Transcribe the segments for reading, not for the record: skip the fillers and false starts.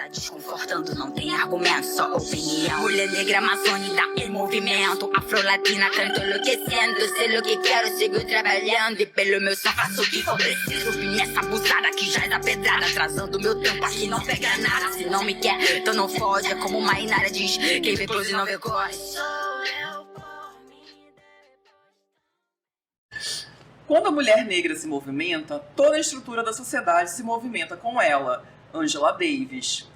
Tá desconfortando, não tem argumento, só opinião. Mulher negra amazônica em movimento, afro-latina canto enlouquecendo. Sei o que quero, sigo trabalhando e pelo meu só faço o que for preciso. Vim nessa abusada que já é da pedrada, atrasando meu tempo aqui não pega nada. Se não me quer, então não foge, é como uma Inara diz, quem vê close não vê corre. Quando a mulher negra se movimenta, toda a estrutura da sociedade se movimenta com ela. Angela Davis.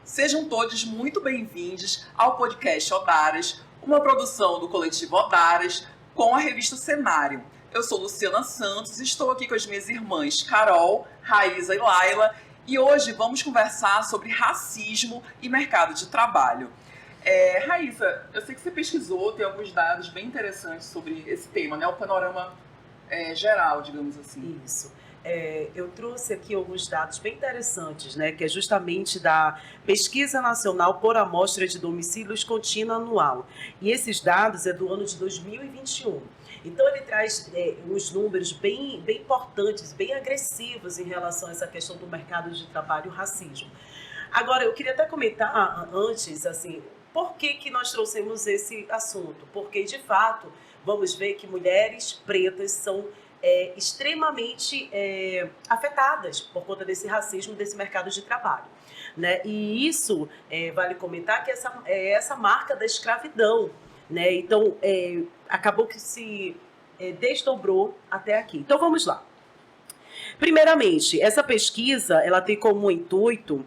Sejam todos muito bem-vindos ao podcast Odaras, uma produção do coletivo Odaras com a revista Cenário. Eu sou Luciana Santos e estou aqui com as minhas irmãs Carol, Raíza e Laila e hoje vamos conversar sobre racismo e mercado de trabalho. Raíza, eu sei que você pesquisou, tem alguns dados bem interessantes sobre esse tema, né? O panorama geral, digamos assim. Isso. Eu trouxe aqui alguns dados bem interessantes, né, que é justamente da Pesquisa Nacional por Amostra de Domicílios Contínua Anual. E esses dados é do ano de 2021. Então, ele traz uns números bem importantes, bem agressivos em relação a essa questão do mercado de trabalho e o racismo. Agora, eu queria até comentar antes, assim, por que nós trouxemos esse assunto? Porque, de fato, vamos ver que mulheres pretas são extremamente afetadas por conta desse racismo, desse mercado de trabalho, né? E isso, vale comentar que essa marca da escravidão, né? Então, acabou que se desdobrou até aqui. Então, vamos lá. Primeiramente, essa pesquisa, ela tem como intuito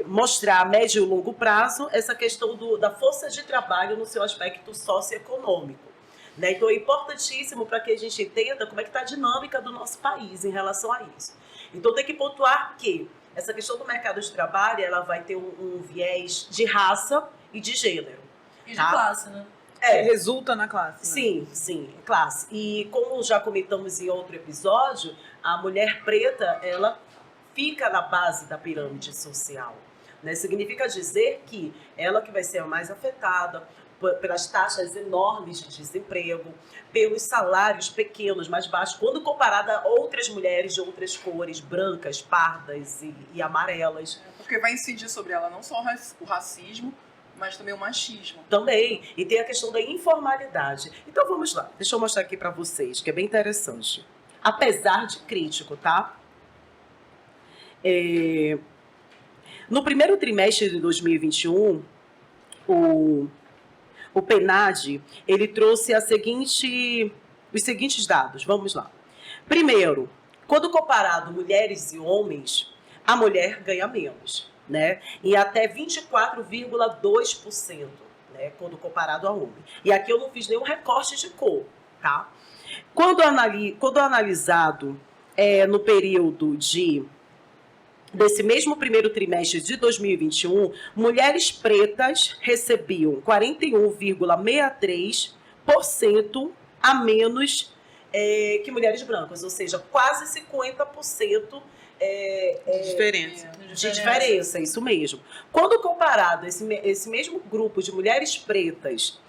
mostrar a médio e longo prazo essa questão da força de trabalho no seu aspecto socioeconômico. Né? Então, é importantíssimo para que a gente entenda como é que está a dinâmica do nosso país em relação a isso. Então, tem que pontuar que essa questão do mercado de trabalho ela vai ter um viés de raça e de gênero. E de classe, né? Resulta na classe. Né? Sim, classe. E como já comentamos em outro episódio, a mulher preta, ela fica na base da pirâmide social. Né? Significa dizer que ela que vai ser a mais afetada pelas taxas enormes de desemprego, pelos salários pequenos, mais baixos, quando comparada a outras mulheres de outras cores, brancas, pardas e amarelas. Porque vai incidir sobre ela não só o racismo, mas também o machismo. Também, e tem a questão da informalidade. Então vamos lá, deixa eu mostrar aqui para vocês, que é bem interessante. Apesar de crítico, tá? No primeiro trimestre de 2021, o PNAD, ele trouxe os seguintes dados. Vamos lá. Primeiro, quando comparado mulheres e homens, a mulher ganha menos, né? E até 24,2%, né? Quando comparado ao homem. E aqui eu não fiz nenhum recorte de cor, tá? Quando analisado no período desse mesmo primeiro trimestre de 2021, mulheres pretas recebiam 41,63% a menos que mulheres brancas, ou seja, quase 50% de diferença, isso mesmo. Quando comparado esse mesmo grupo de mulheres pretas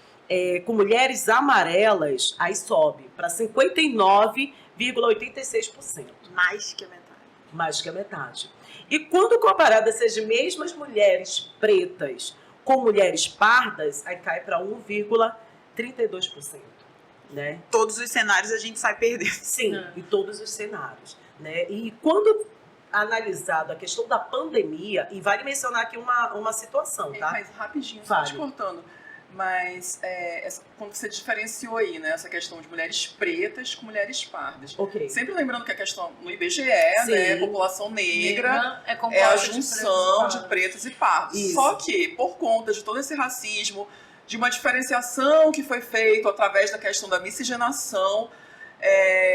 com mulheres amarelas, aí sobe para 59,86%. Mais que a metade. Mais que a metade. E quando comparado essas mesmas mulheres pretas com mulheres pardas, aí cai para 1,32%. Né? Todos os cenários a gente sai perdendo. Sim, em todos os cenários. Né? E quando analisado a questão da pandemia, e vale mencionar aqui uma situação, tá? Mas rapidinho, só te contando. Mas quando você diferenciou aí, né, essa questão de mulheres pretas com mulheres pardas. Okay. Sempre lembrando que a questão no IBGE, né, população negra é a junção de pretos e pardos. Isso. Só que, por conta de todo esse racismo, de uma diferenciação que foi feita através da questão da miscigenação,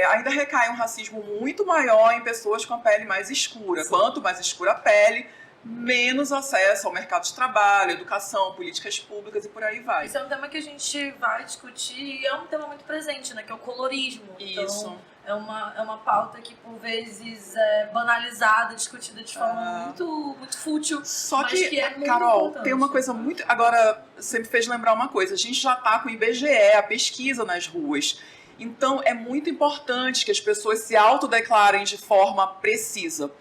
ainda recai um racismo muito maior em pessoas com a pele mais escura. Sim. Quanto mais escura a pele, menos acesso ao mercado de trabalho, educação, políticas públicas e por aí vai. Isso é um tema que a gente vai discutir e é um tema muito presente, né? Que é o colorismo. Isso. Então, é uma pauta que, por vezes, é banalizada, discutida de forma muito fútil. Só mas que é muito Carol, importante. tem uma coisa muito... Agora, você me fez lembrar uma coisa. A gente já está com o IBGE, a pesquisa nas ruas. Então, é muito importante que as pessoas se autodeclarem de forma precisa.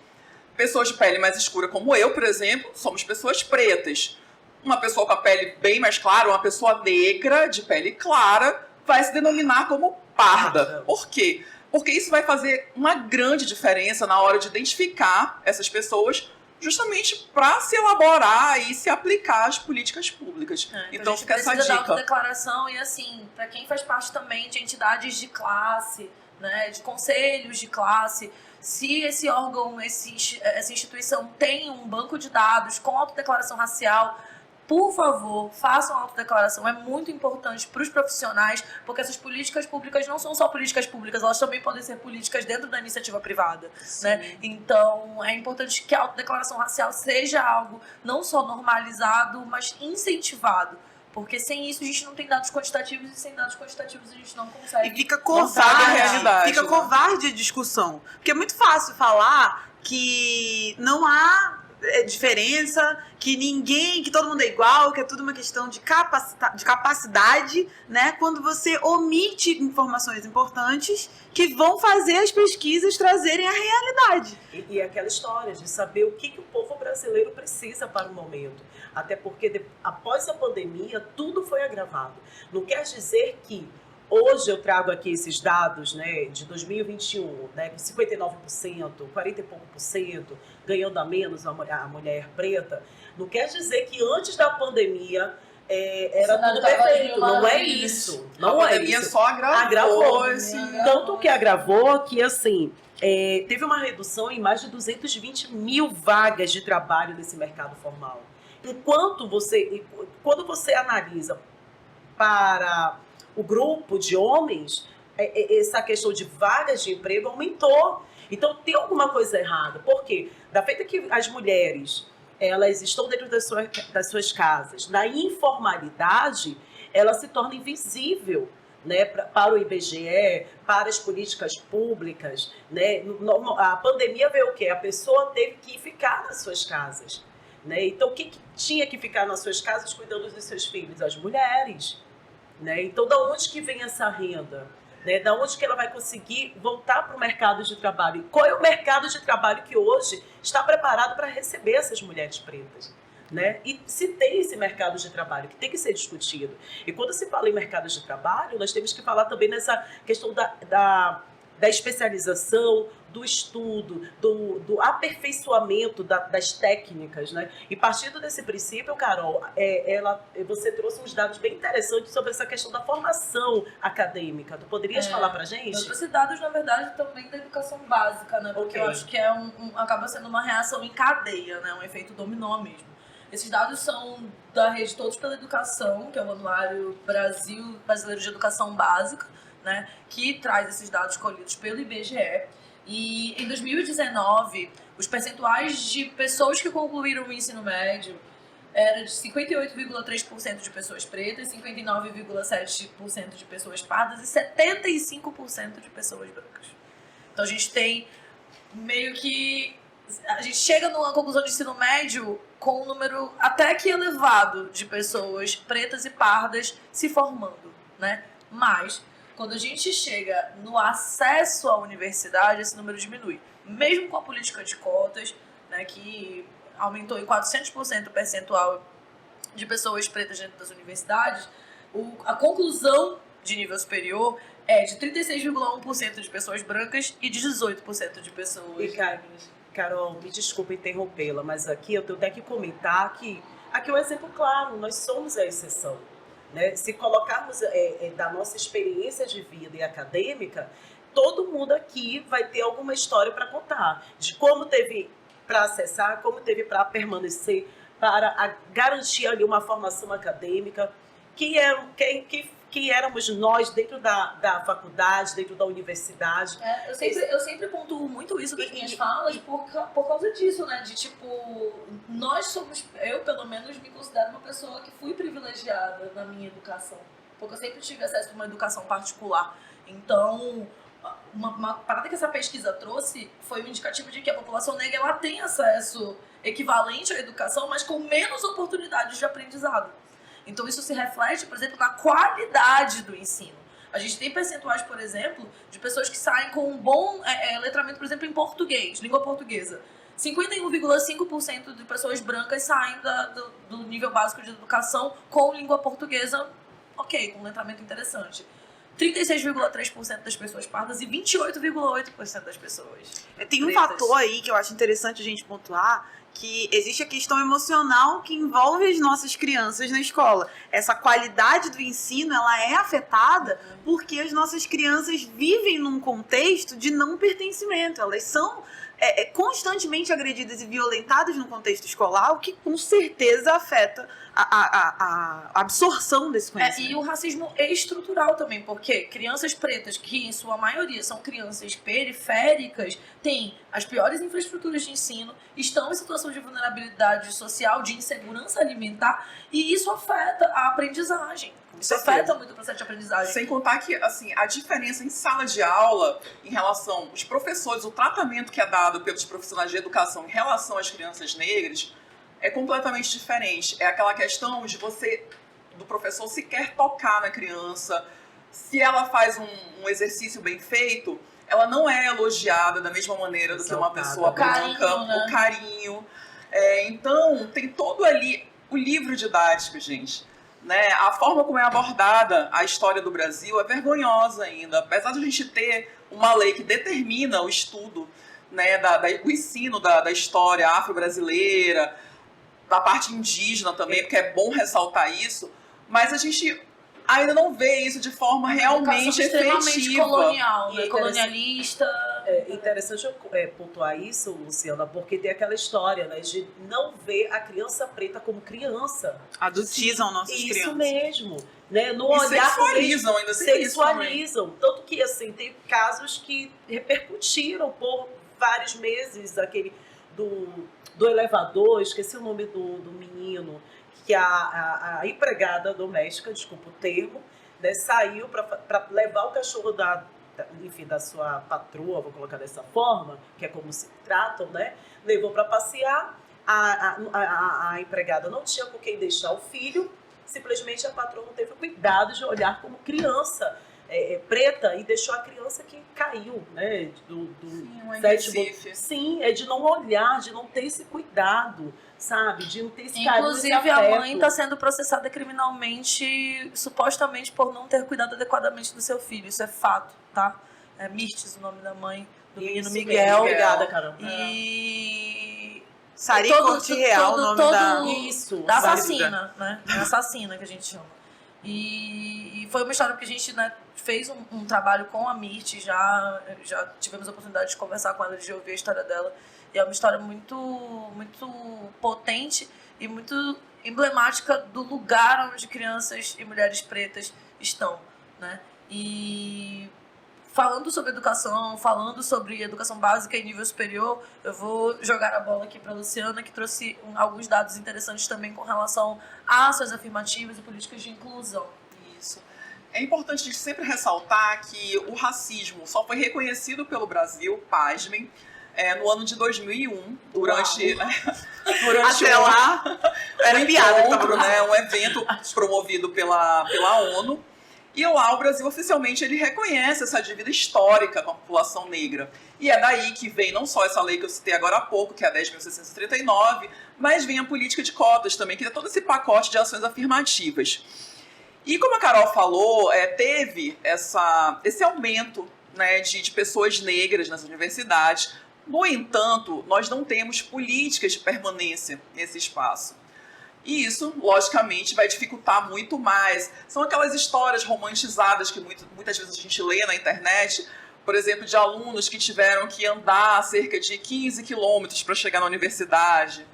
Pessoas de pele mais escura como eu, por exemplo, somos pessoas pretas. Uma pessoa com a pele bem mais clara, uma pessoa negra de pele clara, vai se denominar como parda. Por quê? Porque isso vai fazer uma grande diferença na hora de identificar essas pessoas, justamente para se elaborar e se aplicar às políticas públicas. Então fica essa dica. Da autodeclaração e assim, para quem faz parte também de entidades de classe, né, de conselhos de classe, se esse órgão, essa instituição tem um banco de dados com autodeclaração racial, por favor, façam a autodeclaração. É muito importante para os profissionais, porque essas políticas públicas não são só políticas públicas, elas também podem ser políticas dentro da iniciativa privada, né? Então, é importante que a autodeclaração racial seja algo não só normalizado, mas incentivado. Porque sem isso a gente não tem dados quantitativos e sem dados quantitativos a gente não consegue. E fica sabe a realidade, fica covarde a discussão. Porque é muito fácil falar que não há diferença, que todo mundo é igual, que é tudo uma questão de capacidade, né? Quando você omite informações importantes que vão fazer as pesquisas trazerem a realidade. E aquela história de saber o que o povo brasileiro precisa para o momento. Até porque após a pandemia, tudo foi agravado. Não quer dizer que hoje eu trago aqui esses dados, né, de 2021, né, 59%, 40 e pouco por cento, ganhando a menos a mulher preta. Não quer dizer que antes da pandemia era tudo perfeito. Não é isso. Não a é pandemia isso. Só agravou. Tanto que agravou que, assim, teve uma redução em mais de 220 mil vagas de trabalho nesse mercado formal. Quando você analisa para o grupo de homens, essa questão de vagas de emprego aumentou. Então, tem alguma coisa errada. Por quê? Da feita que as mulheres elas estão dentro das suas casas, na informalidade, ela se torna invisível, né, para o IBGE, para as políticas públicas. Né? A pandemia veio o quê? A pessoa teve que ficar nas suas casas. Né? Então, quem tinha que ficar nas suas casas cuidando dos seus filhos? As mulheres. Né? Então, da onde que vem essa renda? Né? Da onde que ela vai conseguir voltar para o mercado de trabalho? E qual é o mercado de trabalho que hoje está preparado para receber essas mulheres pretas? Né? E se tem esse mercado de trabalho que tem que ser discutido. E quando se fala em mercado de trabalho, nós temos que falar também nessa questão da especialização, do estudo, do aperfeiçoamento das técnicas, né? E partindo desse princípio, Carol, você trouxe uns dados bem interessantes sobre essa questão da formação acadêmica. Tu poderias falar pra gente? Eu trouxe dados, na verdade, também da educação básica, né? Porque eu acho que acaba sendo uma reação em cadeia, né? Um efeito dominó mesmo. Esses dados são da Rede Todos pela Educação, que é o Anuário Brasileiro de Educação Básica, né? Que traz esses dados colhidos pelo IBGE. E em 2019, os percentuais de pessoas que concluíram o ensino médio era de 58,3% de pessoas pretas, 59,7% de pessoas pardas e 75% de pessoas brancas. Então a gente tem meio que... A gente chega numa conclusão de ensino médio com um número até que elevado de pessoas pretas e pardas se formando, né? Mas... quando a gente chega no acesso à universidade, esse número diminui. Mesmo com a política de cotas, né, que aumentou em 400% o percentual de pessoas pretas dentro das universidades, a conclusão de nível superior é de 36,1% de pessoas brancas e de 18% de pessoas negras. Carol, me desculpa interrompê-la, mas aqui eu tenho até que comentar que aqui é um exemplo claro, nós somos a exceção. Né? Se colocarmos da nossa experiência de vida e acadêmica, todo mundo aqui vai ter alguma história para contar, de como teve para acessar, como teve para permanecer, para garantir ali uma formação acadêmica, que éramos nós dentro da faculdade, dentro da universidade. Eu sempre pontuo muito isso das minhas falas por causa disso, né? De tipo, nós somos, eu pelo menos me considero uma pessoa que fui privilegiada na minha educação, porque eu sempre tive acesso a uma educação particular. Então, uma parada que essa pesquisa trouxe foi um indicativo de que a população negra ela tem acesso equivalente à educação, mas com menos oportunidades de aprendizado. Então, isso se reflete, por exemplo, na qualidade do ensino. A gente tem percentuais, por exemplo, de pessoas que saem com um bom letramento, por exemplo, em português, língua portuguesa. 51,5% de pessoas brancas saem do nível básico de educação com língua portuguesa, ok, com um letramento interessante. 36,3% das pessoas pardas e 28,8% das pessoas Tem um pretas. fator aí que eu acho interessante a gente pontuar, que existe a questão emocional que envolve as nossas crianças na escola. Essa qualidade do ensino, ela é afetada porque as nossas crianças vivem num contexto de não pertencimento. Elas são constantemente agredidas e violentadas no contexto escolar, o que com certeza afeta a absorção desse conhecimento. E o racismo é estrutural também, porque crianças pretas, que em sua maioria são crianças periféricas, têm as piores infraestruturas de ensino, estão em situação de vulnerabilidade social, de insegurança alimentar, e isso afeta a aprendizagem. Isso afeta muito o processo de aprendizagem. Sem contar que, assim, a diferença em sala de aula em relação aos professores, o tratamento que é dado pelos profissionais de educação em relação às crianças negras é completamente diferente. É aquela questão de do professor sequer tocar na criança. Se ela faz um exercício bem feito, ela não é elogiada da mesma maneira do que uma pessoa branca, o carinho. Então, tem todo ali o livro didático, gente. Né? A forma como é abordada a história do Brasil é vergonhosa ainda. Apesar de a gente ter uma lei que determina o estudo, né, o ensino da história afro-brasileira, da parte indígena também, porque é bom ressaltar isso, mas a gente ainda não vê isso de forma realmente extremamente efetiva. colonial, né? Colonialista. É interessante eu pontuar isso, Luciana, porque tem aquela história, né, de não ver a criança preta como criança. Adultizam nossas Isso crianças. mesmo. Né? No E olhar sexualizam, ainda tem isso também. sexualizam. Tanto que, assim, tem casos que repercutiram por vários meses, aquele do elevador, esqueci o nome do menino, que a empregada doméstica, desculpa o termo, né, saiu para levar o cachorro da sua patroa, vou colocar dessa forma, que é como se tratam, né? Levou para passear, a empregada não tinha com quem deixar o filho, simplesmente a patroa não teve o cuidado de olhar como criança preta e deixou a criança que caiu, né? Sim, de não olhar, de não ter esse cuidado, sabe? De não ter esse carinho, esse Inclusive, a afeto. mãe está sendo processada criminalmente, supostamente por não ter cuidado adequadamente do seu filho. Isso é fato, tá? É Mirtes o nome da mãe do menino Isso Miguel. mesmo. Obrigada, Carol. E... Sari Corte Real, o nome da... Isso. da assassina, né? É assassina que a gente chama. E foi uma história que a gente, né, fez um trabalho com a Mirtes, já tivemos a oportunidade de conversar com ela, de ouvir a história dela. E é uma história muito, muito potente e muito emblemática do lugar onde crianças e mulheres pretas estão, né? E falando sobre educação, falando sobre educação básica e nível superior, eu vou jogar a bola aqui para a Luciana, que trouxe alguns dados interessantes também com relação a ações afirmativas e políticas de inclusão. Isso. É importante a gente sempre ressaltar que o racismo só foi reconhecido pelo Brasil, pasmem, no ano de 2001, durante Até lá, era piada que tava né, um evento promovido pela ONU. E lá o Brasil oficialmente ele reconhece essa dívida histórica com a população negra. E é daí que vem não só essa lei que eu citei agora há pouco, que é a 10.639, mas vem a política de cotas também, que é todo esse pacote de ações afirmativas. E como a Carol falou, teve esse aumento, né, de pessoas negras nas universidades. No entanto, nós não temos políticas de permanência nesse espaço. E isso, logicamente, vai dificultar muito mais. São aquelas histórias romantizadas que muitas vezes a gente lê na internet, por exemplo, de alunos que tiveram que andar cerca de 15 quilômetros para chegar na universidade.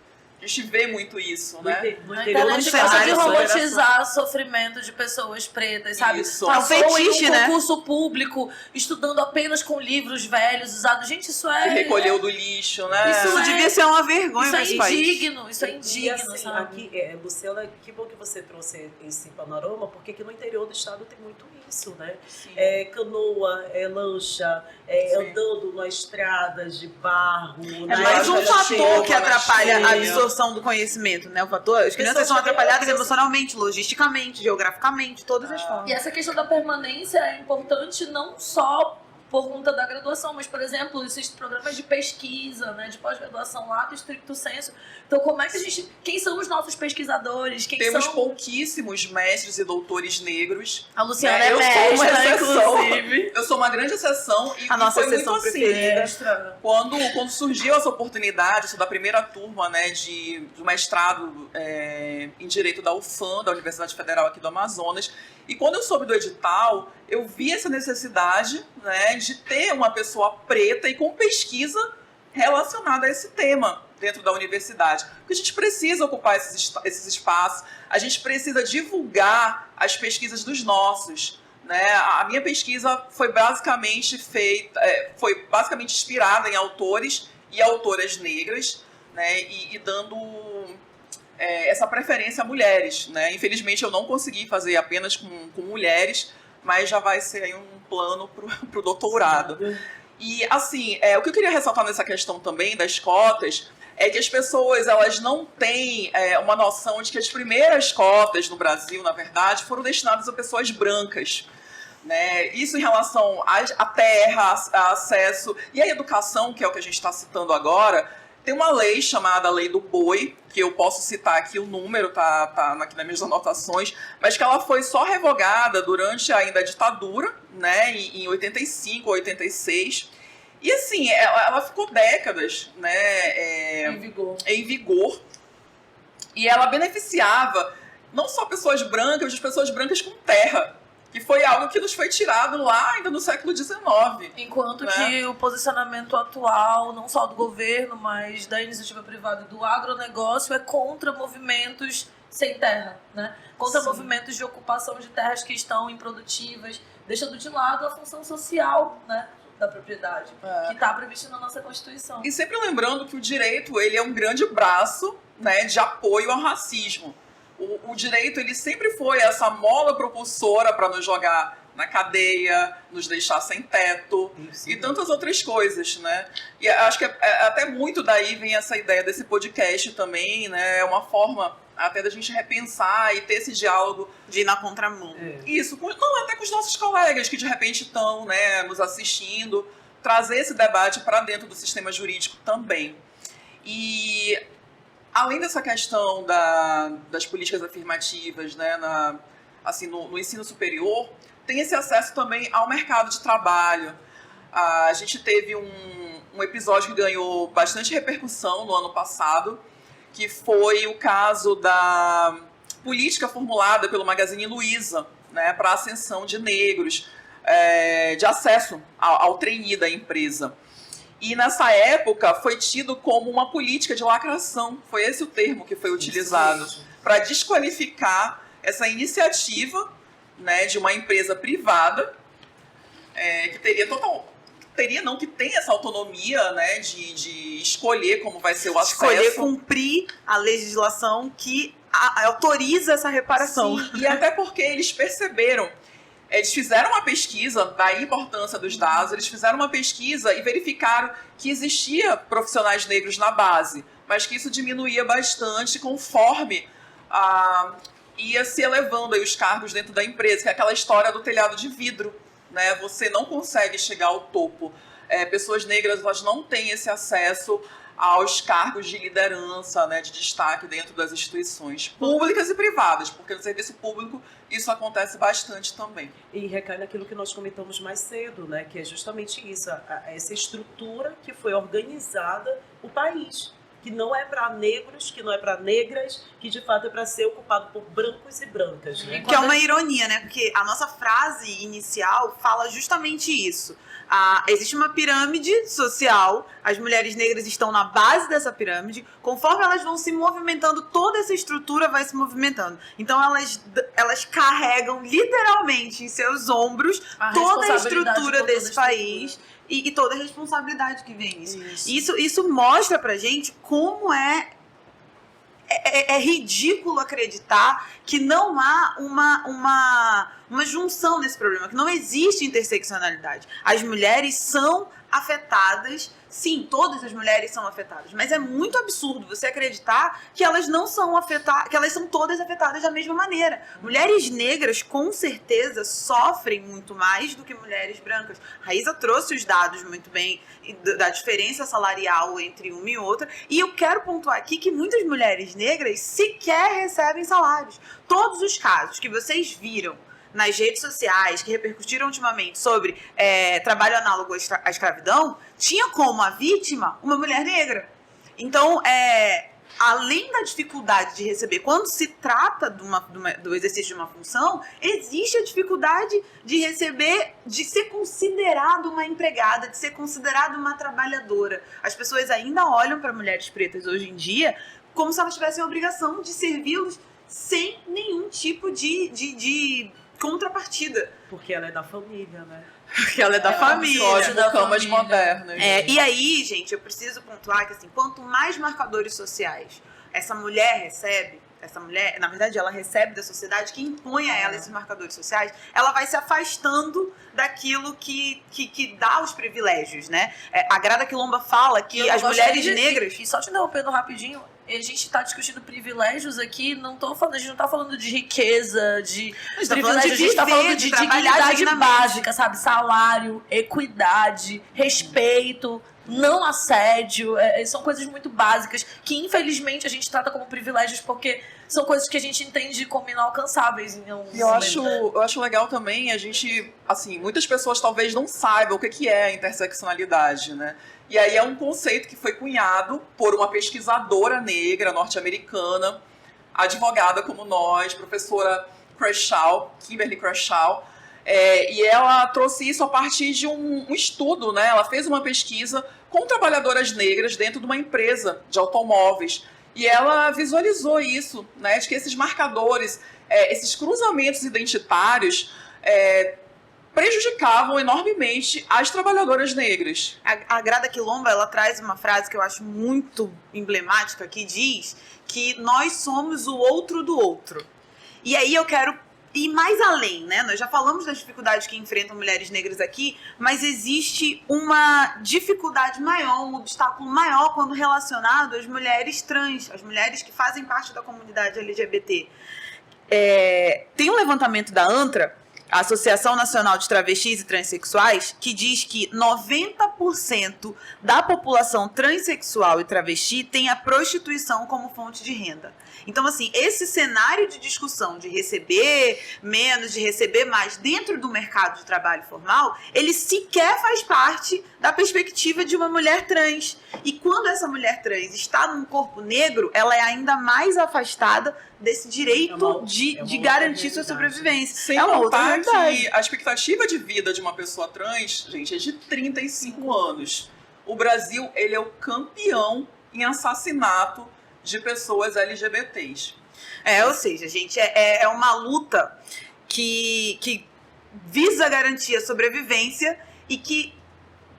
A gente vê muito isso, né? A internet gosta de romantizar sofrimento de pessoas pretas, sabe? Isso. Passou É um fetiche, em um né? concurso público, estudando apenas com livros velhos, usados. Gente, isso Que é... recolheu do lixo, né? Isso devia ser uma vergonha Isso é nesse país. indigno, isso é E indigno, assim, sabe? aqui, Luciana, que bom que você trouxe esse panorama, porque aqui no interior do estado tem muito isso, né? Canoa, lancha, andando nas estradas de barro. É mais um fator que atrapalha a cheia. absorção do conhecimento, né? O fator, as crianças são atrapalhadas emocionalmente, logisticamente, geograficamente, todas as formas. E essa questão da permanência é importante não só por conta da graduação, mas, por exemplo, existem programas de pesquisa, né, de pós-graduação lá do stricto sensu. Então, como é que a gente... Quem são os nossos pesquisadores? Temos pouquíssimos mestres e doutores negros. A Luciana né? é mestra, inclusive. Eu sou uma grande exceção e a nossa foi muito assim. preferida. Quando surgiu essa oportunidade, eu sou da primeira turma, né, do mestrado em Direito da UFAM, da Universidade Federal aqui do Amazonas, e quando eu soube do edital, eu vi essa necessidade, né, de ter uma pessoa preta e com pesquisa relacionada a esse tema dentro da universidade. Porque a gente precisa ocupar esses espaços, a gente precisa divulgar as pesquisas dos nossos. Né? A minha pesquisa foi basicamente inspirada em autores e autoras negras, né, e dando essa preferência a mulheres. Né? Infelizmente eu não consegui fazer apenas com mulheres, mas já vai ser aí um plano para o doutorado. E assim, o que eu queria ressaltar nessa questão também das cotas é que as pessoas elas não têm uma noção de que as primeiras cotas no Brasil, na verdade, foram destinadas a pessoas brancas. Né? Isso em relação à terra, a acesso e à educação, que é o que a gente está citando agora. Tem uma lei chamada Lei do Boi, que eu posso citar aqui o número, tá aqui nas minhas anotações, mas que ela foi só revogada durante ainda a ditadura, né, em 85, 86. E assim, ela ficou décadas, né, em vigor. E ela beneficiava não só pessoas brancas, mas pessoas brancas com terra. Que foi algo que nos foi tirado lá ainda no século XIX. Enquanto né? que o posicionamento atual, não só do governo, mas da iniciativa privada e do agronegócio, é contra movimentos sem terra, né? Contra movimentos de ocupação de terras que estão improdutivas, deixando de lado a função social, né, da propriedade, que está prevista na nossa Constituição. E sempre lembrando que o direito ele é um grande braço, né, de apoio ao racismo. O direito ele sempre foi essa mola propulsora para nos jogar na cadeia, nos deixar sem teto e tantas outras coisas, né? E acho que até muito daí vem essa ideia desse podcast também, né? É uma forma até da gente repensar e ter esse diálogo de ir na contramão. Isso, até com os nossos colegas que de repente estão, né, nos assistindo, trazer esse debate para dentro do sistema jurídico também. E além dessa questão das políticas afirmativas, né, no ensino superior, tem esse acesso também ao mercado de trabalho. A gente teve um episódio que ganhou bastante repercussão no ano passado, que foi o caso da política formulada pelo Magazine Luiza, né, para a ascensão de negros, de acesso ao trainee da empresa. E nessa época foi tido como uma política de lacração. Foi esse o termo que foi utilizado para desqualificar essa iniciativa, né, de uma empresa privada que que tem essa autonomia, né, de escolher como vai ser o acesso. Escolher cumprir a legislação que autoriza essa reparação. Sim, e até porque eles perceberam. Eles fizeram uma pesquisa da importância dos dados, eles fizeram uma pesquisa e verificaram que existia profissionais negros na base, mas que isso diminuía bastante conforme ia se elevando aí os cargos dentro da empresa, que é aquela história do telhado de vidro, né? Você não consegue chegar ao topo. Pessoas negras elas não têm esse acesso aos cargos de liderança, né, de destaque dentro das instituições públicas e privadas, porque no serviço público isso acontece bastante também. E recai naquilo que nós comentamos mais cedo, né, que é justamente isso, essa estrutura que foi organizada o país, que não é para negros, que não é para negras, que de fato é para ser ocupado por brancos e brancas. Né? Que é uma ironia, né? Porque a nossa frase inicial fala justamente isso. Existe uma pirâmide social, as mulheres negras estão na base dessa pirâmide, conforme elas vão se movimentando, toda essa estrutura vai se movimentando. Então elas carregam literalmente em seus ombros toda a estrutura desse país e toda a responsabilidade que vem nisso. Isso mostra pra gente como é ridículo acreditar que não há uma junção nesse problema, que não existe interseccionalidade. As mulheres são afetadas Sim, todas as mulheres são afetadas, mas é muito absurdo você acreditar que elas não são afetadas, que elas são todas afetadas da mesma maneira. Mulheres negras, com certeza, sofrem muito mais do que mulheres brancas. A Raíza trouxe os dados muito bem da diferença salarial entre uma e outra, e eu quero pontuar aqui que muitas mulheres negras sequer recebem salários. Todos os casos que vocês viram nas redes sociais, que repercutiram ultimamente sobre trabalho análogo à escravidão, tinha como a vítima uma mulher negra. Então, além da dificuldade de receber, quando se trata do exercício de uma função, existe a dificuldade de receber, de ser considerado uma empregada, de ser considerada uma trabalhadora. As pessoas ainda olham para mulheres pretas hoje em dia como se elas tivessem a obrigação de servi-los sem nenhum tipo de contrapartida. Porque ela é da família, né? Porque ela é da família. Ódio da camas modernas. E aí, gente, eu preciso pontuar que, assim, quanto mais marcadores sociais essa mulher recebe, na verdade, ela recebe da sociedade que impõe a ela esses marcadores sociais, ela vai se afastando daquilo que dá os privilégios, né? A Grada Quilomba fala que as mulheres negras... E só te interrompendo rapidinho, a gente está discutindo privilégios aqui, a gente não tá falando de riqueza, de privilégio, a gente tá falando de dignidade básica, sabe? Salário, equidade, respeito, não assédio, são coisas muito básicas que infelizmente a gente trata como privilégios porque são coisas que a gente entende como inalcançáveis em algum momento. Eu acho legal também a gente, assim, muitas pessoas talvez não saibam o que é a interseccionalidade, né? E aí é um conceito que foi cunhado por uma pesquisadora negra norte-americana, advogada como nós, professora Kimberly Crenshaw, e ela trouxe isso a partir de um estudo, né? Ela fez uma pesquisa com trabalhadoras negras dentro de uma empresa de automóveis e ela visualizou isso, né? De que esses marcadores, esses cruzamentos identitários prejudicavam enormemente as trabalhadoras negras. A Grada Quilomba, ela traz uma frase que eu acho muito emblemática, que diz que nós somos o outro do outro. E aí eu quero ir mais além, né? Nós já falamos das dificuldades que enfrentam mulheres negras aqui, mas existe uma dificuldade maior, um obstáculo maior quando relacionado às mulheres trans, às mulheres que fazem parte da comunidade LGBT. Tem um levantamento da ANTRA, a Associação Nacional de Travestis e Transsexuais, que diz que 90% da população transexual e travesti tem a prostituição como fonte de renda. Então, assim, esse cenário de discussão de receber menos, de receber mais dentro do mercado de trabalho formal, ele sequer faz parte da perspectiva de uma mulher trans. E quando essa mulher trans está num corpo negro, ela é ainda mais afastada desse direito de garantir sua sobrevivência. Sem contar que a expectativa de vida de uma pessoa trans, gente, é de 35 anos. O Brasil, ele é o campeão em assassinato de pessoas LGBTs. Ou seja, gente, é uma luta que visa garantir a sobrevivência e que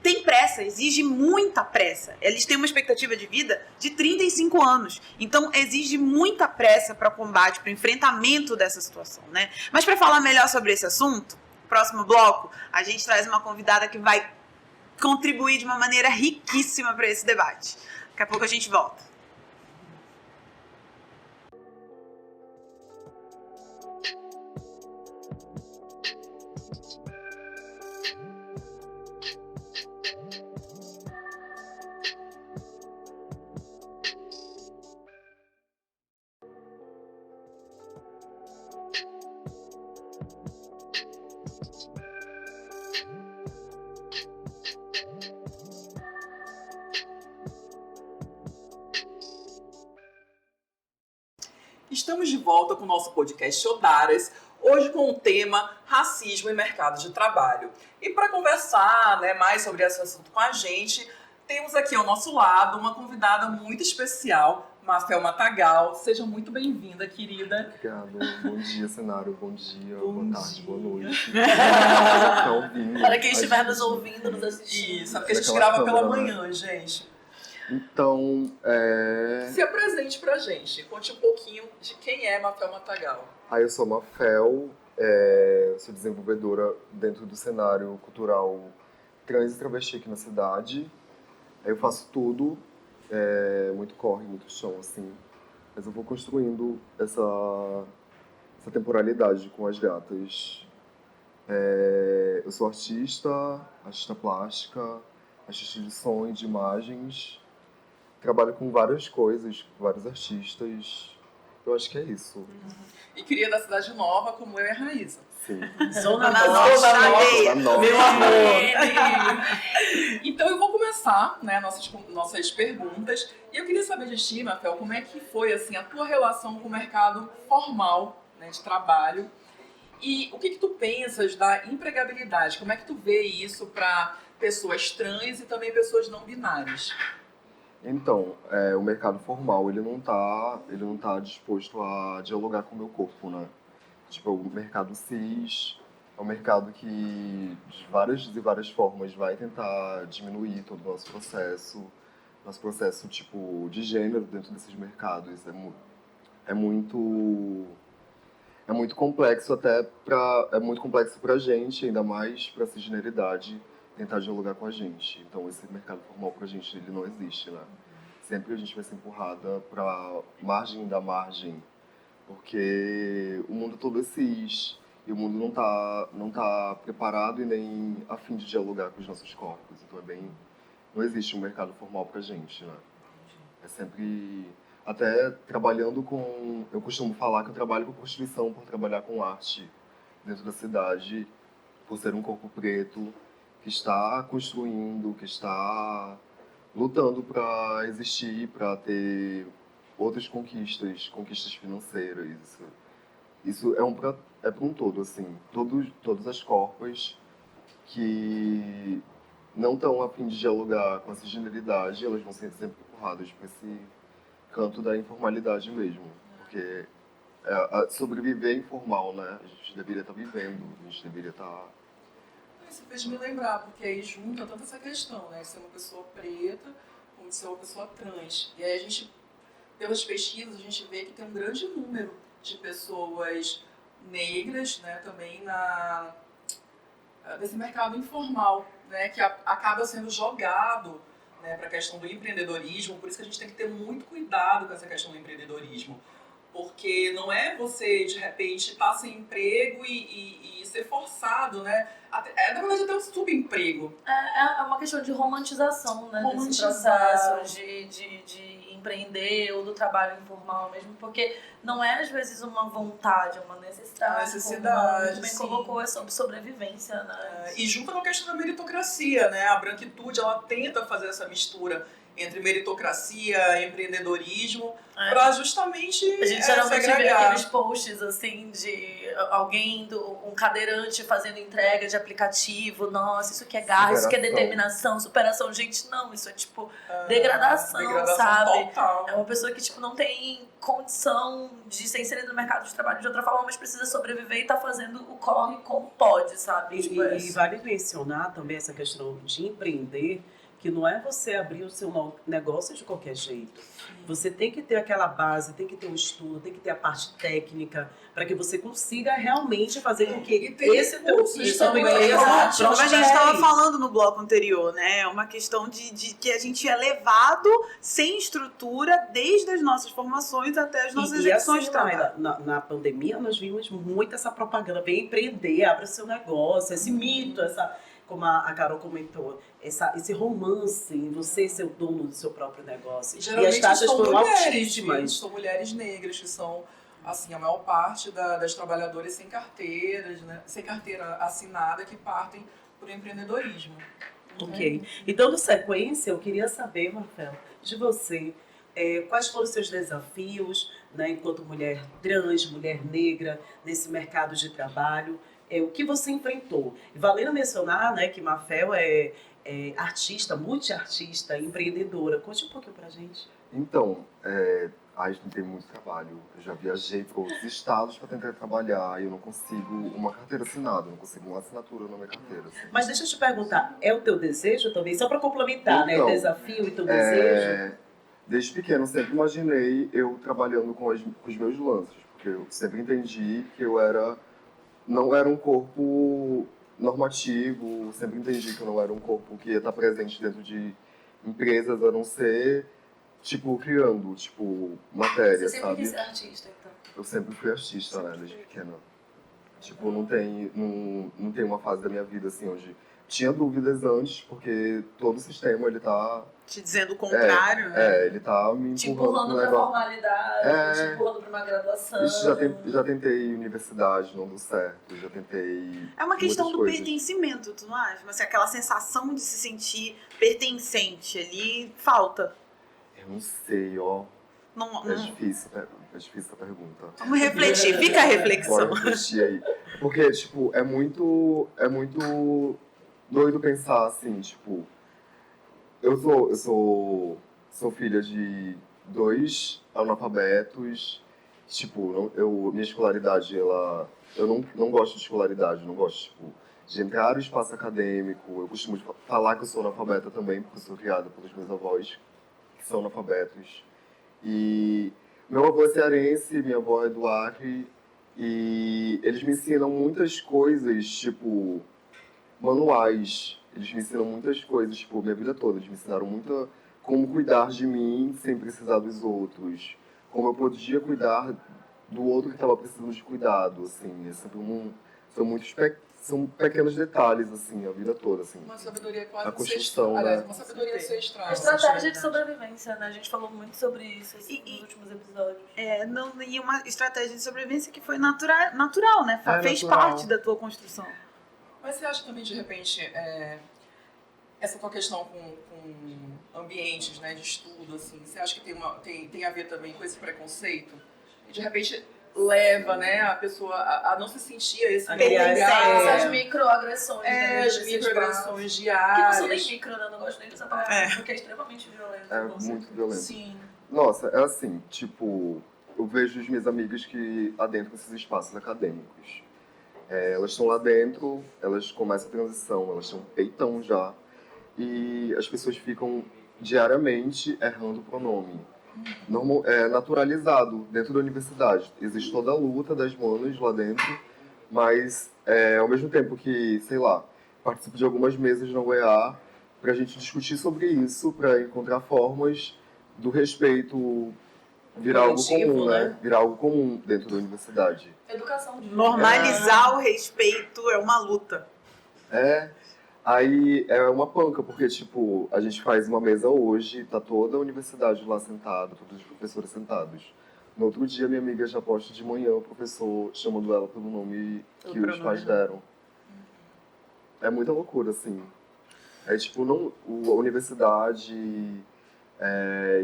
tem pressa, exige muita pressa. Eles têm uma expectativa de vida de 35 anos. Então, exige muita pressa para o combate, para o enfrentamento dessa situação, né? Mas para falar melhor sobre esse assunto, próximo bloco, a gente traz uma convidada que vai contribuir de uma maneira riquíssima para esse debate. Daqui a pouco a gente volta. Estamos de volta com o nosso podcast Odaras, hoje com o tema racismo e mercado de trabalho. E para conversar, né, mais sobre esse assunto com a gente, temos aqui ao nosso lado uma convidada muito especial, Mafel Matagal. Seja muito bem-vinda, querida. Obrigado. Bom dia, cenário. Bom dia, boa tarde, boa noite. Tá ouvindo, para quem estiver nos ouvindo, nos assistindo. Isso, é porque a gente grava pela manhã, gente. Então, Se apresente pra gente, conte um pouquinho de quem é Mafel Matagal. eu sou Mafel, sou desenvolvedora dentro do cenário cultural trans e travesti aqui na cidade. Aí eu faço tudo, muito corre, muito chão, assim. Mas eu vou construindo essa temporalidade com as gatas. Eu sou artista plástica, artista de som e de imagens. Trabalho com várias coisas, com vários artistas. Eu acho que é isso. E queria da Cidade Nova, como eu e a Raíza. Sim. Zona Na Norte, nossa na veia. meu amor. Então eu vou começar, né, nossas perguntas. E eu queria saber de ti, Mafel, como é que foi assim, a tua relação com o mercado formal, né, de trabalho. E o que tu pensas da empregabilidade? Como é que tu vê isso para pessoas trans e também pessoas não binárias? Então, o mercado formal, ele não tá disposto a dialogar com o meu corpo, né? Tipo, o mercado cis é um mercado que, de várias formas, vai tentar diminuir todo o nosso processo, tipo, de gênero dentro desses mercados. É muito complexo é muito complexo pra gente, ainda mais pra cisgeneridade, tentar dialogar com a gente. Então, esse mercado formal pra gente, ele não existe, né? Sempre a gente vai ser empurrada pra margem da margem, porque o mundo todo é cis e o mundo não tá preparado e nem a fim de dialogar com os nossos corpos. Então não existe um mercado formal pra gente, né? É sempre até trabalhando com, eu costumo falar que eu trabalho com prostituição por trabalhar com arte dentro da cidade, por ser um corpo preto que está construindo, que está lutando para existir, para ter outras conquistas financeiras. Isso é para um todo, assim. Todas as corpas que não estão a fim de dialogar com essa cisgeneridade, elas vão ser sempre empurradas para esse canto da informalidade mesmo. Porque sobreviver informal, né? A gente deveria estar vivendo, a gente deveria estar... Isso fez me lembrar, porque aí junta tanto essa questão, né? De ser uma pessoa preta como de ser uma pessoa trans. E aí a gente, pelas pesquisas, a gente vê que tem um grande número de pessoas negras, né? Também nesse mercado informal, né? Que acaba sendo jogado, né, para a questão do empreendedorismo. Por isso que a gente tem que ter muito cuidado com essa questão do empreendedorismo. Porque não é você, de repente, estar sem emprego e ser forçado, né? Na verdade, até um subemprego. É uma questão de romantização, né? Desse processo de empreender ou do trabalho informal mesmo. Porque não é, às vezes, uma vontade, é uma necessidade. Uma necessidade, como também colocou, é sobre sobrevivência, né? E junto com a questão da meritocracia, né? A branquitude, ela tenta fazer essa mistura entre meritocracia e empreendedorismo para justamente a gente geralmente vê segregar. aqueles posts assim de alguém, um cadeirante fazendo entrega de aplicativo. Nossa, isso que é garra, isso que é determinação, superação. Gente, não, isso é tipo degradação, sabe? Total. É uma pessoa que tipo não tem condição de ser inserida no mercado de trabalho de outra forma, mas precisa sobreviver e tá fazendo o corre como pode, sabe? E vale mencionar também essa questão de empreender, que não é você abrir o seu negócio de qualquer jeito. Você tem que ter aquela base, tem que ter o estudo, tem que ter a parte técnica, para que você consiga realmente fazer com que esse teu Como a gente estava falando no bloco anterior, né? É uma questão de que a gente é levado sem estrutura desde as nossas formações até as nossas execuções de trabalho. Na pandemia, nós vimos muito essa propaganda, vem empreender, abra seu negócio, esse mito, como a Carol comentou, esse romance em você ser o dono do seu próprio negócio. E as taxas foram altíssimas. São mulheres negras que são, assim, a maior parte das trabalhadoras sem carteiras, né? Sem carteira assinada, que partem por empreendedorismo. Ok. E dando sequência, eu queria saber, Mafel, de você, quais foram os seus desafios, né, enquanto mulher trans, mulher negra, nesse mercado de trabalho? O que você enfrentou? E valendo mencionar, né, que Mafel é artista, multiartista, empreendedora. Conte um pouquinho pra gente. Então, a gente tem muito trabalho. Eu já viajei para outros estados para tentar trabalhar e eu não consigo uma carteira assinada, não consigo uma assinatura na minha carteira. Assim. Mas deixa eu te perguntar, é o teu desejo também? Só para complementar, então, né? Desafio e teu desejo? Desde pequeno, eu sempre imaginei eu trabalhando com os meus lances, porque eu sempre entendi que não era um corpo normativo, sempre entendi que eu não era um corpo que ia estar presente dentro de empresas a não ser, tipo, criando, tipo, matéria, Você sempre sabe? quis ser artista, então. Eu sempre fui artista, né, desde pequena. Tipo, não tem uma fase da minha vida, assim, onde tinha dúvidas antes, porque todo o sistema, ele tá... Te dizendo o contrário, né? ele tá me Te empurrando empurrando pro pra negócio. formalidade, te empurrando pra uma graduação. Já tentei universidade, não deu certo. Já tentei. É uma questão muitas do coisas. pertencimento, tu não acha? Mas assim, aquela sensação de se sentir pertencente ali falta. Eu não sei, ó. Não, É difícil a pergunta. Vamos refletir, fica a reflexão. Bora refletir aí. Porque, tipo, é muito doido pensar assim, tipo. Eu sou filha de 2 analfabetos. Tipo, minha escolaridade, eu não gosto de escolaridade, não gosto, tipo, de entrar no espaço acadêmico. Eu costumo falar que eu sou analfabeta também, porque eu sou criada pelos meus avós, que são analfabetos. E meu avô é cearense, minha avó é do Acre, e eles me ensinam muitas coisas, tipo, manuais. Eles me ensinam muitas coisas, tipo, minha vida toda. Eles me ensinaram muito como cuidar de mim sem precisar dos outros. Como eu podia cuidar do outro que estava precisando de cuidado, assim. É sempre são pequenos detalhes, assim, a vida toda, assim. Uma sabedoria quase A construção, ancestral. Aliás, né? uma sabedoria ancestral. A estratégia de sobrevivência, né? A gente falou muito sobre isso assim, nos últimos episódios. E uma estratégia de sobrevivência que foi natural, né? Fez natural. parte da tua construção. Mas você acha também, de repente, essa tua questão com ambientes, né, de estudo, assim, você acha que tem a ver também com esse preconceito? E, de repente, leva, né, a pessoa a não se sentir esse Essas microagressões, né? as microagressões Que não diárias. são nem micro, né? Eu não gosto nem dessa palavra, porque é extremamente violento. É muito violento. Sim. Nossa, é assim, tipo, eu vejo as minhas amigas que adentram esses espaços acadêmicos. Elas estão lá dentro, elas começam a transição, elas estão peitão já. E as pessoas ficam diariamente errando o pronome. Naturalizado dentro da universidade. Existe toda a luta das manas lá dentro, mas ao mesmo tempo que, sei lá, participo de algumas mesas na UEA pra gente discutir sobre isso, pra encontrar formas do respeito virar algo comum, né? Virar algo comum dentro da universidade. Educação de Normalizar o respeito é uma luta. Aí é uma panca, porque, tipo, a gente faz uma mesa hoje, tá toda a universidade lá sentada, todos os professores sentados. No outro dia, minha amiga já posta de manhã o professor chamando ela pelo nome que os pais deram. É muita loucura, assim. Tipo, a universidade,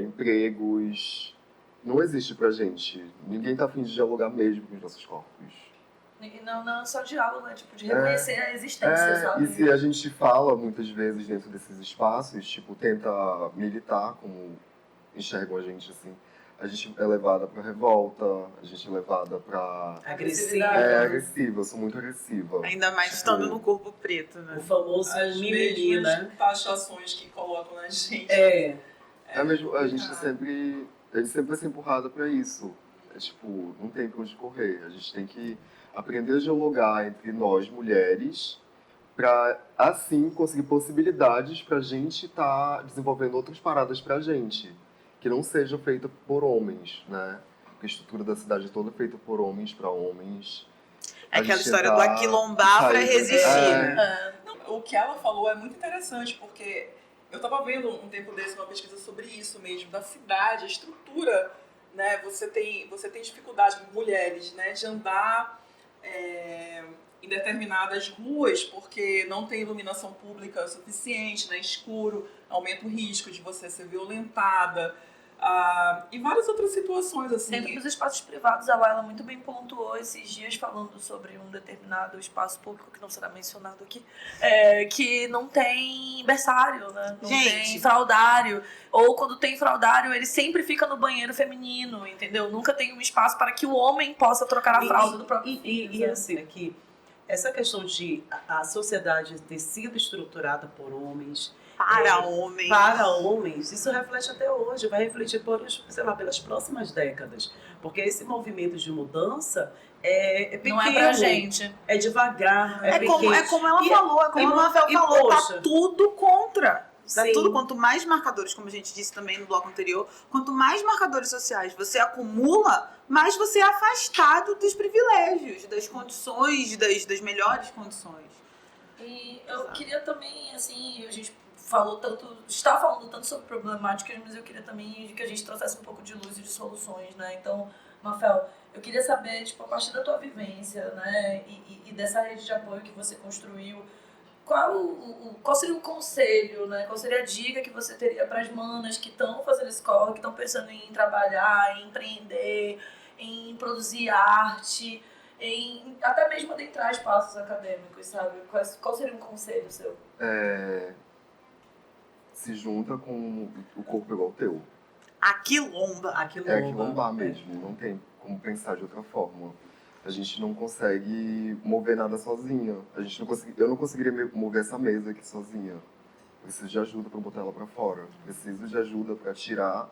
empregos, não existe pra gente. Ninguém tá afim de dialogar mesmo com os nossos corpos. Não só diálogo, né? Tipo, de reconhecer a existência, sabe? E se a gente fala muitas vezes dentro desses espaços, tipo, tenta militar como enxergam a gente, assim, a gente é levada pra revolta, a gente é levada pra... Agressiva. Agressiva, eu sou muito agressiva. Ainda mais estando no corpo preto, né? O famoso As mimimi, né? mesmas taxações que colocam na gente. A gente sempre vai ser empurrada pra isso. Tipo, não tem pra onde correr. A gente tem que aprender a dialogar entre nós, mulheres, pra, assim, conseguir possibilidades pra gente tá desenvolvendo outras paradas pra gente, que não seja feita por homens, né? Porque a estrutura da cidade toda é feita por homens pra homens. É aquela história do aquilombar pra resistir, né? O que ela falou é muito interessante, porque eu estava vendo um tempo desse uma pesquisa sobre isso mesmo, da cidade, a estrutura, né? Você tem dificuldade, mulheres, né, de andar em determinadas ruas porque não tem iluminação pública suficiente, né, escuro, aumenta o risco de você ser violentada. E várias outras situações, assim. Dentro dos espaços privados, a Laila muito bem pontuou esses dias falando sobre um determinado espaço público, que não será mencionado aqui, que não tem berçário, né? Não tem fraldário. Ou quando tem fraldário, ele sempre fica no banheiro feminino, entendeu? Nunca tem um espaço para que o homem possa trocar a fralda do próprio filho. E assim, aqui, essa questão de a sociedade ter sido estruturada por homens, para homens, isso reflete até hoje, vai refletir pelas próximas décadas. Porque esse movimento de mudança é pequeno. Não é pra gente. É devagar, é pequeno. Como ela falou, é como a Rafael falou, poxa, tá tudo contra. Pra Sim. tudo, quanto mais marcadores, como a gente disse também no bloco anterior, quanto mais marcadores sociais você acumula, mais você é afastado dos privilégios, das condições, das melhores condições. E eu queria também, assim, a gente falou tanto, está falando tanto sobre problemáticas, mas eu queria também que a gente trouxesse um pouco de luz e de soluções, né? Então, Mafel, eu queria saber, tipo, a partir da tua vivência, né, e dessa rede de apoio que você construiu, qual seria o conselho, né? Qual seria a dica que você teria para as manas que estão fazendo esse corre, que estão pensando em trabalhar, em empreender, em produzir arte, em até mesmo adentrar espaços acadêmicos, sabe? Qual seria um conselho seu? Se junta com o corpo igual o teu. Aquilomba. É quilombar mesmo, não tem como pensar de outra forma. A gente não consegue mover nada sozinha. Eu não conseguiria mover essa mesa aqui sozinha. Preciso de ajuda para botar ela para fora. Preciso de ajuda para tirar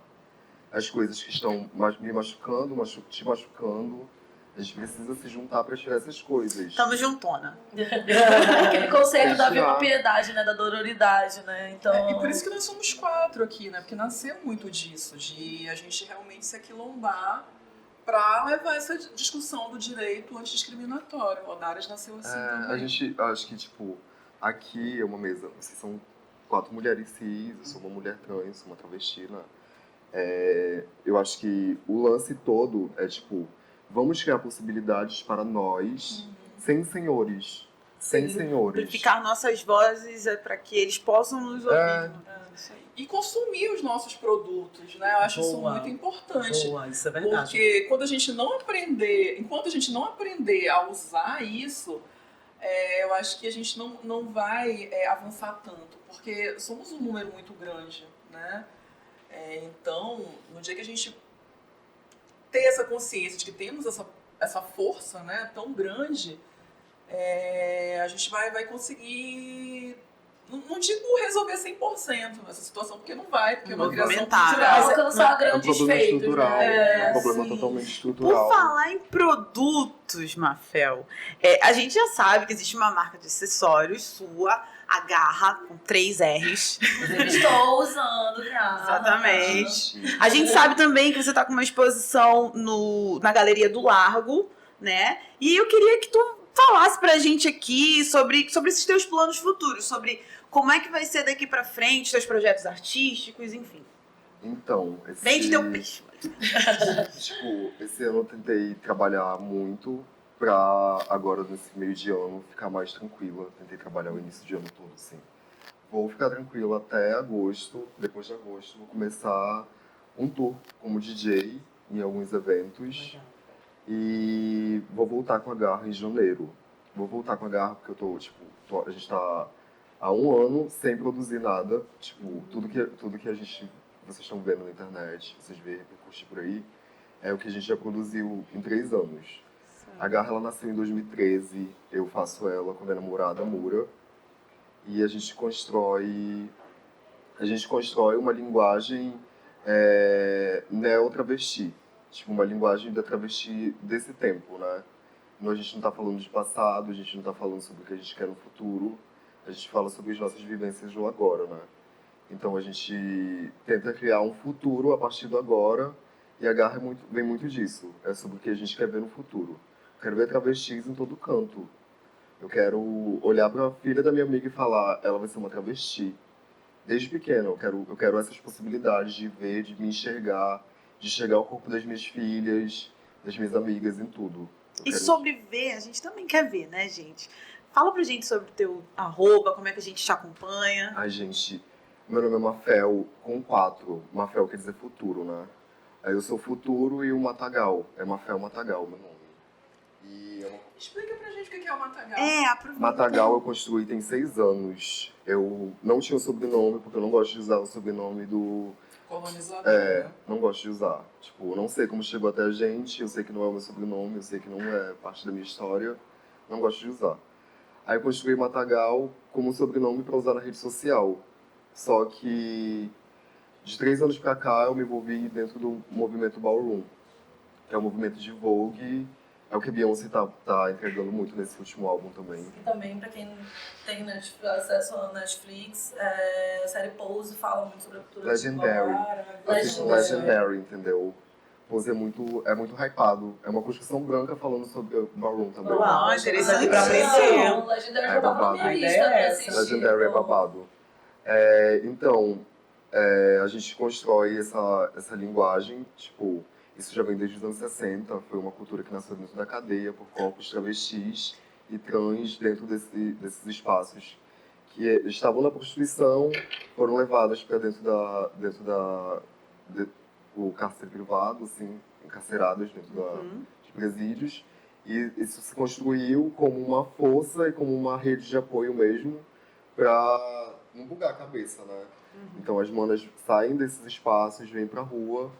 as coisas que estão me machucando, te machucando. A gente precisa se juntar para tirar essas coisas. Tamo juntona. Aquele conceito da biopropriedade, né? Da dororidade, né? Então... E por isso que nós somos 4 aqui, né? Porque nasceu muito disso, de a gente realmente se aquilombar para levar essa discussão do direito antidiscriminatório. O Odaras nasceu assim também. A gente, acho que, tipo, aqui é uma mesa, vocês são 4 mulheres cis, eu sou uma mulher trans, sou uma travesti, né? Eu acho que o lance todo é, tipo, vamos criar possibilidades para nós, sem senhores. Sem senhores. Amplificar nossas vozes para que eles possam nos ouvir. Isso aí. E consumir os nossos produtos, né? Eu acho isso muito importante. Boa, isso é verdade. Porque quando a gente não aprender, enquanto a gente não aprender a usar isso, eu acho que a gente não vai avançar tanto, porque somos um número muito grande, né? Então, no dia que a gente ter essa consciência de que temos essa força, né, tão grande, a gente vai conseguir... Não digo resolver 100% essa situação, porque não vai, porque é uma criação Movimentar. cultural. alcançar É um grandes problema feitos, estrutural. né? É um problema sim. totalmente Por estrutural. falar em produtos, Mafel, a gente já sabe que existe uma marca de acessórios sua, a Garra, com 3 R's. Inclusive, estou usando, cara. Exatamente. A gente sabe também que você está com uma exposição na Galeria do Largo, né? E eu queria que tu falasse pra gente aqui sobre esses teus planos futuros, sobre como é que vai ser daqui pra frente, teus projetos artísticos, enfim. Então, Vende teu peixe. tipo, esse ano eu tentei trabalhar muito pra agora, nesse meio de ano, ficar mais tranquila. Tentei trabalhar o início de ano todo, assim. Vou ficar tranquila até agosto. Depois de agosto, vou começar um tour como DJ em alguns eventos. E vou voltar com a Garra em janeiro. Vou voltar com a Garra porque a gente tá há 1 ano sem produzir nada. Tipo, tudo que vocês estão vendo na internet, vocês veem, repercutir por aí, é o que a gente já produziu em 3 anos. A Garra, ela nasceu em 2013, eu faço ela com a minha namorada, Mura. E a gente constrói uma linguagem neo-travesti. Tipo, uma linguagem da travesti desse tempo, né? A gente não tá falando de passado, a gente não tá falando sobre o que a gente quer no futuro, a gente fala sobre as nossas vivências do agora, né? Então a gente tenta criar um futuro a partir do agora, e a Garra vem muito disso, é sobre o que a gente quer ver no futuro. Eu quero ver travestis em todo canto. Eu quero olhar pra filha da minha amiga e falar, ela vai ser uma travesti. Desde pequena, eu quero essas possibilidades de ver, de me enxergar, de chegar ao corpo das minhas filhas, das minhas amigas, em tudo. E sobre ver, a gente também quer ver, né, gente? Fala pra gente sobre o teu @, como é que a gente te acompanha. Ai, gente, meu nome é Mafel, com 4. Mafel quer dizer futuro, né? Aí eu sou futuro e o Matagal. É Mafel Matagal, meu nome. E Explica pra gente o que é o Matagal. Aproveita. Matagal eu construí tem 6 anos. Eu não tinha o sobrenome, porque eu não gosto de usar o sobrenome do... Colonizador. Né? Não gosto de usar. Tipo, eu não sei como chegou até a gente, eu sei que não é o meu sobrenome, eu sei que não é parte da minha história, não gosto de usar. Aí eu construí Matagal como sobrenome para usar na rede social. Só que de 3 anos pra cá eu me envolvi dentro do movimento Ballroom, que é um movimento de Vogue É o que Beyoncé tá entregando muito nesse último álbum também. E também, pra quem tem acesso à Netflix, a série Pose fala muito sobre a cultura Legendary. Assiste Legendary, entendeu? Pose é muito hypado. É uma construção branca falando sobre o Ballroom também. Uau, interessante. Pra aprender. Legendary É já tava na babado. minha A lista ideia é pra essa. assistir. Legendary é então. babado. Então, a gente constrói essa linguagem, tipo, isso já vem desde os anos 60, foi uma cultura que nasceu dentro da cadeia por corpos travestis e trans dentro desses espaços que estavam na prostituição, foram levadas para dentro do cárcere privado, assim, encarceradas dentro de presídios, e isso se construiu como uma força e como uma rede de apoio mesmo para não bugar a cabeça, né? Então as manas saem desses espaços, vêm pra rua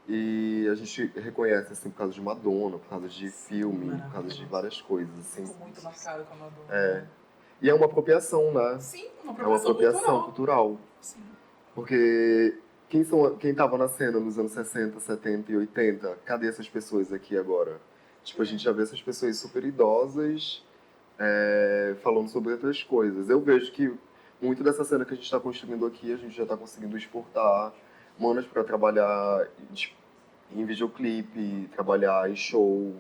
e a gente reconhece, assim, por causa de Madonna, por causa de filme, por causa de várias coisas, assim. Ficou muito marcado com a Madonna. E é uma apropriação, né? Sim, uma É uma apropriação cultural. cultural. Sim. Porque quem tava na cena nos anos 60, 70 e 80, cadê essas pessoas aqui agora? Tipo, a gente já vê essas pessoas super idosas falando sobre outras coisas. Eu vejo que muito dessa cena que a gente está construindo aqui, a gente já está conseguindo exportar manas para trabalhar em videoclipe, trabalhar em show.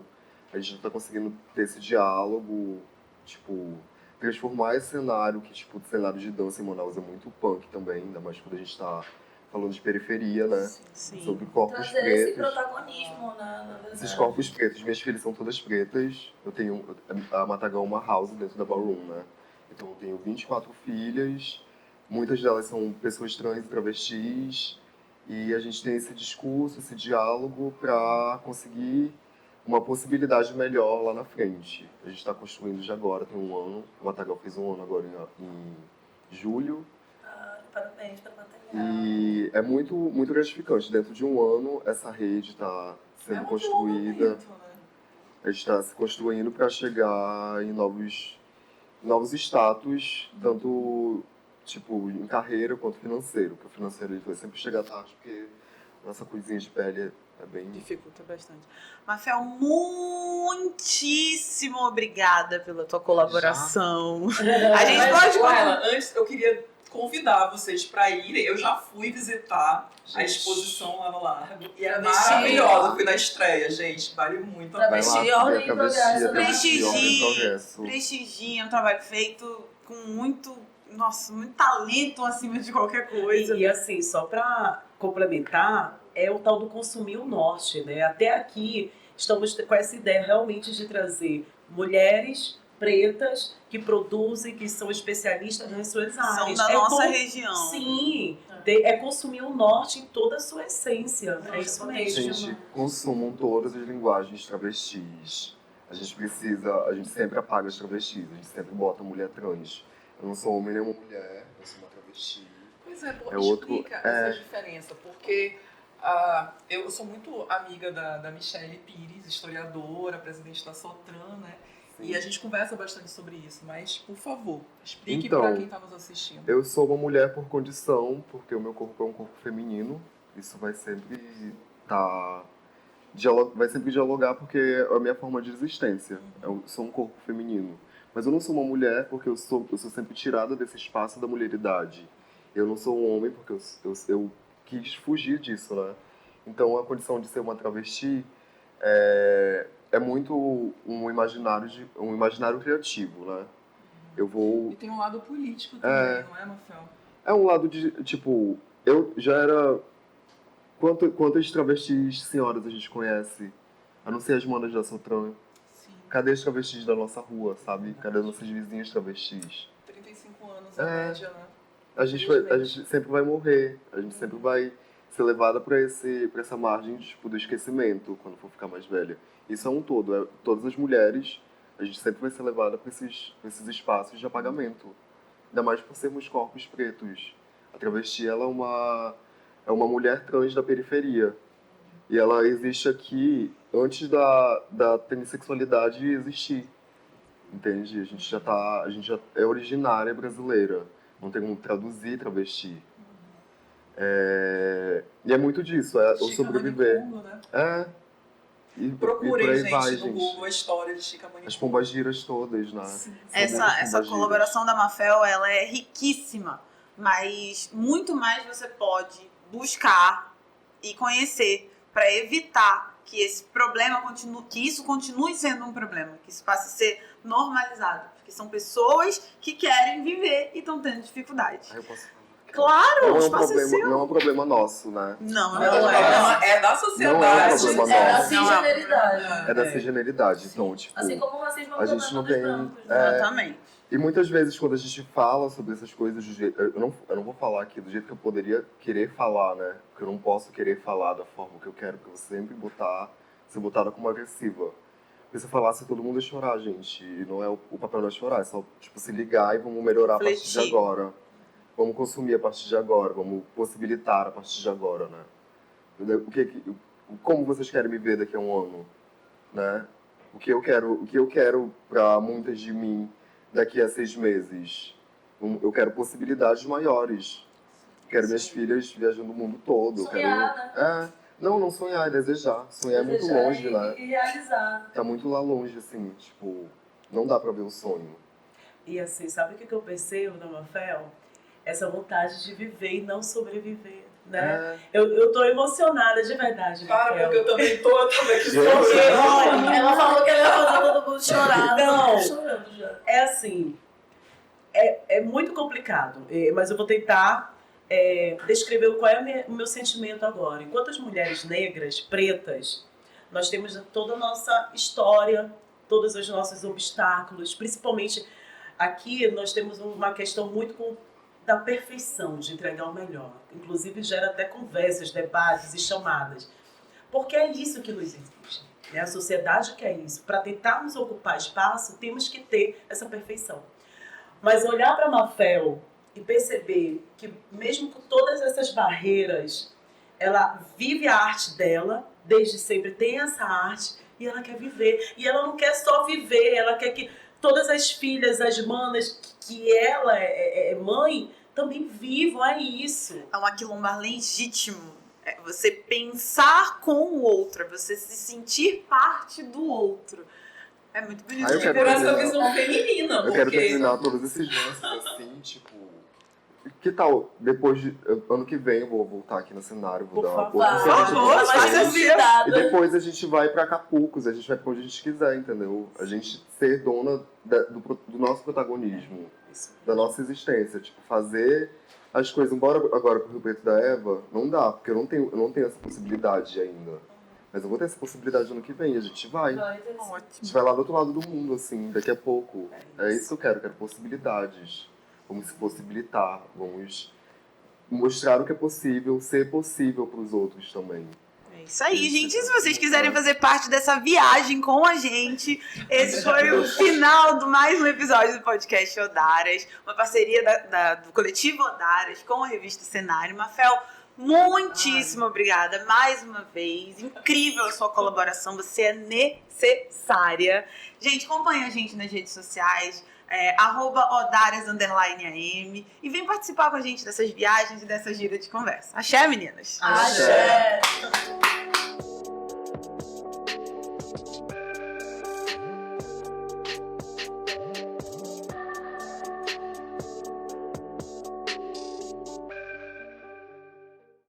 A gente já está conseguindo ter esse diálogo, tipo, transformar esse cenário, que tipo, o cenário de dança em Manaus é muito punk também, ainda mais quando a gente está falando de periferia, né? Sim. Sobre corpos Trazer esse pretos. protagonismo, na verdade. Esses corpos pretos, minhas filhas são todas pretas. Eu tenho a Matagal é uma house dentro da Ballroom, né? Então eu tenho 24 filhas, muitas delas são pessoas trans e travestis, e a gente tem esse discurso, esse diálogo para conseguir uma possibilidade melhor lá na frente. A gente está construindo já agora, tem um ano. O Matagal fez um ano agora em julho. Parabéns pela batalha. E é muito, muito gratificante. Dentro de um ano, essa rede está sendo construída. Desenvolvimento, né? A gente está se construindo para chegar em novos status, tanto tipo em carreira quanto financeiro. Porque o financeiro ele vai sempre chegar tarde, porque nossa coisinha de pele é bem. Dificulta bastante. Mafel, muitíssimo obrigada pela tua colaboração. A gente pode... Laila, antes eu queria convidar vocês para irem. Eu já fui visitar a exposição lá no Largo e é Travesti. maravilhosa. Fui na estreia, gente. Vale muito a pena. Travesti, Vai lá, ordem e progresso. travesti, Prestigiem. ordem e progresso. Prestigiem, é um trabalho feito com muito talento acima de qualquer coisa. E assim, só para complementar, é o tal do consumir o norte, né? Até aqui estamos com essa ideia realmente de trazer mulheres pretas que produzem, que são especialistas nas suas áreas. São da nossa região. Sim, é consumir o norte em toda a sua essência. É isso mesmo. Gente, consumam todas as linguagens travestis. A gente sempre apaga as travestis, a gente sempre bota mulher trans. Eu não sou homem nem uma mulher, eu sou uma travesti. Pois é, pô, É outro- explica essa diferença, porque eu sou muito amiga da Michelle Pires, historiadora, presidente da Sotran, né? E a gente conversa bastante sobre isso, mas, por favor, explique Então, para quem está nos assistindo. Eu sou uma mulher por condição, porque o meu corpo é um corpo feminino. Isso vai sempre vai sempre dialogar porque é a minha forma de existência. Eu sou um corpo feminino. Mas eu não sou uma mulher porque eu sou sempre tirada desse espaço da mulheridade. Eu não sou um homem porque eu quis fugir disso, né? Então a condição de ser uma travesti é muito um imaginário criativo, né? Eu vou... E tem um lado político também, não é, Mafel? É um lado de, tipo, eu já era... Quantas travestis senhoras a gente conhece? A não ser as manas da Sotran. Sim. Cadê as travestis da nossa rua, sabe? Cadê nossas vizinhas travestis? 35 anos a média, né? A gente sempre vai morrer. A gente sempre vai ser levada pra essa margem tipo, do esquecimento quando for ficar mais velha. Isso é um todo. Todas as mulheres, a gente sempre vai ser levada pra esses espaços de apagamento. Ainda mais por sermos corpos pretos. A travesti, ela é uma mulher trans da periferia. E ela existe aqui antes da transexualidade existir. Entende? A gente já é originária brasileira. Não tem como traduzir travesti. E é muito disso, é o Chica sobreviver. manicômio, né? E Procurem, por aí gente, vai, no gente. Google a história de Chica Manicure. As pombagiras todas, né? Sim. Essa colaboração da Mafel, ela é riquíssima, mas muito mais você pode buscar e conhecer para evitar que esse problema continue, que isso continue sendo um problema, que isso passe a ser normalizado, porque são pessoas que querem viver e estão tendo dificuldade. Aí eu posso falar. Claro, Não o é um espaço é problema, seu. não é um problema nosso, né? Não, Não, não é. é da Não é sociedade. um problema É da nosso. cisgeneridade. É da cisgeneridade. Então, tipo, Assim como o racismo é um a gente não problema tem. dos brancos, né? Exatamente. E muitas vezes, quando a gente fala sobre essas coisas, eu não vou falar aqui do jeito que eu poderia querer falar, né? Porque eu não posso querer falar da forma que eu quero, porque eu vou sempre ser botada como agressiva. Porque se eu falasse, todo mundo ia chorar, gente. E não é o papel não é chorar, é só, tipo, se ligar e vamos melhorar a partir de Refletir. agora. Vamos consumir a partir de agora, vamos possibilitar a partir de agora, né? Como vocês querem me ver daqui a um ano, né? O que eu quero para muitas de mim daqui a 6 meses? Eu quero possibilidades maiores. Quero minhas filhas viajando o mundo todo. Sonhar, né? Não sonhar, é desejar. Sonhar é muito Desejar longe, né? E realizar. Tá muito lá longe, assim, tipo, não dá pra ver o sonho. E assim, sabe o que eu percebo na Mafel? Essa vontade de viver e não sobreviver, né? Eu tô emocionada de verdade, Para, Mafel. porque eu também tô aqui Gente. chorando. Ela falou que ela ia fazer todo mundo chorar. Não. Eu tô chorando já. É assim, é muito complicado, mas eu vou tentar descrever qual é o meu sentimento agora. Enquanto as mulheres negras, pretas, nós temos toda a nossa história, todos os nossos obstáculos, principalmente aqui nós temos uma questão muito da perfeição, de entregar o melhor. Inclusive gera até conversas, debates e chamadas. Porque é isso que nos exige. Né? A sociedade quer isso. Para tentarmos ocupar espaço, temos que ter essa perfeição. Mas olhar para a Mafel e perceber que, mesmo com todas essas barreiras, ela vive a arte dela, desde sempre tem essa arte, e ela quer viver. E ela não quer só viver, ela quer que todas as filhas, as manas, que ela é mãe, também vivam, é isso. É um aquilombar legítimo. É você pensar com o outro, é você se sentir parte do outro. É muito bonito. Ah, eu quero Por essa terminar. visão feminina, Eu quero porque... terminar todos esses lances assim, tipo. Que tal, depois de. Ano que vem eu vou voltar aqui no cenário, vou Por dar uma favor. oportunidade. Por favor, pra faça vocês. assim. E depois a gente vai pra Acapulcos, a gente vai pra onde a gente quiser, entendeu? A gente ser dona do nosso protagonismo, da nossa existência. Tipo, fazer as coisas, embora agora pro Rio Preto da Eva, não dá, porque eu não tenho essa possibilidade ainda. Mas eu vou ter essa possibilidade ano que vem, a gente vai. A gente vai lá do outro lado do mundo, assim, daqui a pouco. É isso que eu quero possibilidades. Vamos se possibilitar, vamos mostrar o que é possível, ser possível pros outros também. É isso aí, gente. E se vocês quiserem fazer parte dessa viagem com a gente, esse foi o final de mais um episódio do podcast Odaras, uma parceria do coletivo Odaras com a revista Cenário. Mafel, muitíssimo obrigada mais uma vez. Incrível a sua colaboração, você é necessária. Gente, acompanha a gente nas redes sociais, @odaras_am, e vem participar com a gente dessas viagens e dessa gira de conversa. Axé, meninas! Axé.